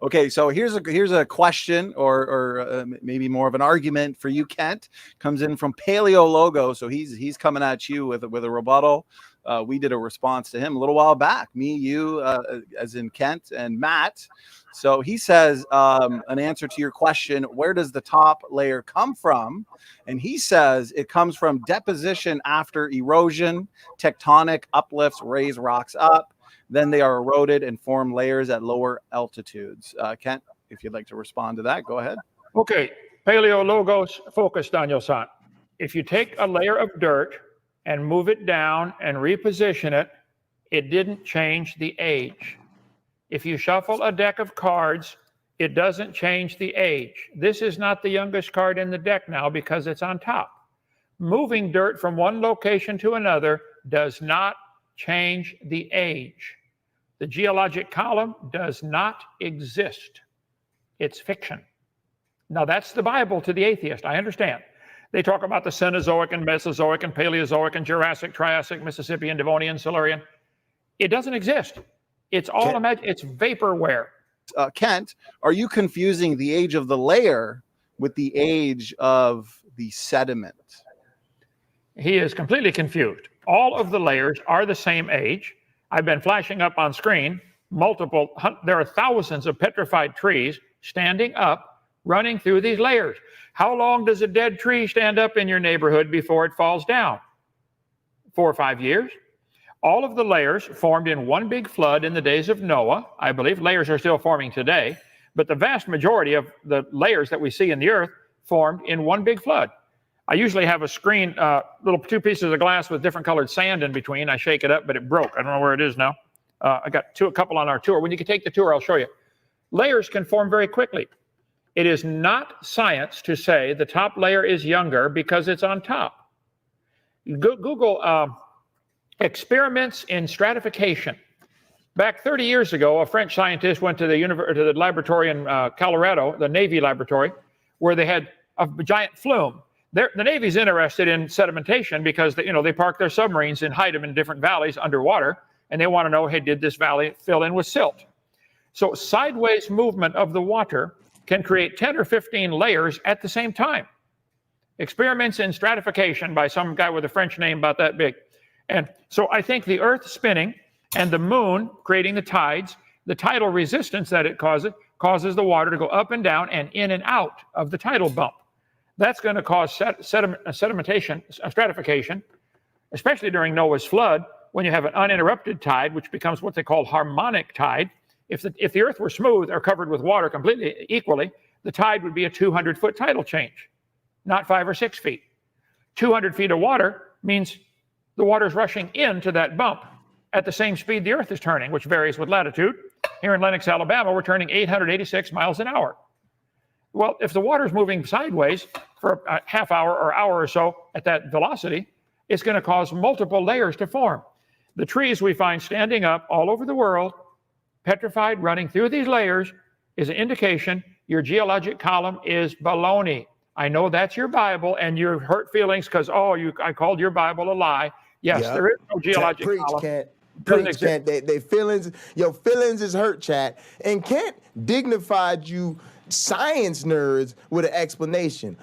Okay, so here's a question, or maybe more of an argument for you, Kent. Comes in from PaleoLogos, so he's coming at you with a rebuttal. We did a response to him a little while back. Me, you, as in Kent, and Matt. So he says an answer to your question: where does the top layer come from? And he says it comes from deposition after erosion. Tectonic uplifts raise rocks up. Then they are eroded and form layers at lower altitudes. Kent, if you'd like to respond to that, go ahead. Okay, PaleoLogos, focus, Daniel-san. If you take a layer of dirt and move it down and reposition it, it didn't change the age. If you shuffle a deck of cards, it doesn't change the age. This is not the youngest card in the deck now because it's on top. Moving dirt from one location to another does not change the age. The geologic column does not exist. It's fiction. Now, that's the Bible to the atheist, I understand. They talk about the Cenozoic and Mesozoic and Paleozoic and Jurassic, Triassic, Mississippian, Devonian, Silurian. It doesn't exist. It's all it's vaporware. Kent, are you confusing the age of the layer with the age of the sediment? He is completely confused. All of the layers are the same age. I've been flashing up on screen there are thousands of petrified trees standing up, running through these layers. How long does a dead tree stand up in your neighborhood before it falls down? 4 or 5 years. All of the layers formed in one big flood in the days of Noah. I believe layers are still forming today, but the vast majority of the layers that we see in the earth formed in one big flood. I usually have a screen, little 2 pieces of glass with different colored sand in between. I shake it up, but it broke. I don't know where it is now. I got a couple on our tour. When you can take the tour, I'll show you. Layers can form very quickly. It is not science to say the top layer is younger because it's on top. Google experiments in stratification. Back 30 years ago, a French scientist went to the laboratory in Colorado, the Navy laboratory, where they had a giant flume. The Navy's interested in sedimentation because they park their submarines and hide them in different valleys underwater, and they want to know, hey, did this valley fill in with silt? So sideways movement of the water can create 10 or 15 layers at the same time. Experiments in stratification by some guy with a French name about that big. And so I think the Earth spinning and the moon creating the tides, the tidal resistance that it causes the water to go up and down and in and out of the tidal bump. That's going to cause sedimentation, stratification, especially during Noah's flood, when you have an uninterrupted tide, which becomes what they call harmonic tide. If the earth were smooth or covered with water completely equally, the tide would be a 200-foot tidal change, not 5 or 6 feet. 200 feet of water means the water is rushing into that bump at the same speed the earth is turning, which varies with latitude. Here in Lenox, Alabama, we're turning 886 miles an hour. Well, if the water is moving sideways for a half hour or hour or so at that velocity, it's going to cause multiple layers to form. The trees we find standing up all over the world, petrified, running through these layers, is an indication your geologic column is baloney. I know that's your Bible, and you're hurt feelings because, I called your Bible a lie. Yes, there is no geologic column. Preach, Kent. They feelings, your feelings is hurt, chat. And Kent dignified you science nerds with an explanation.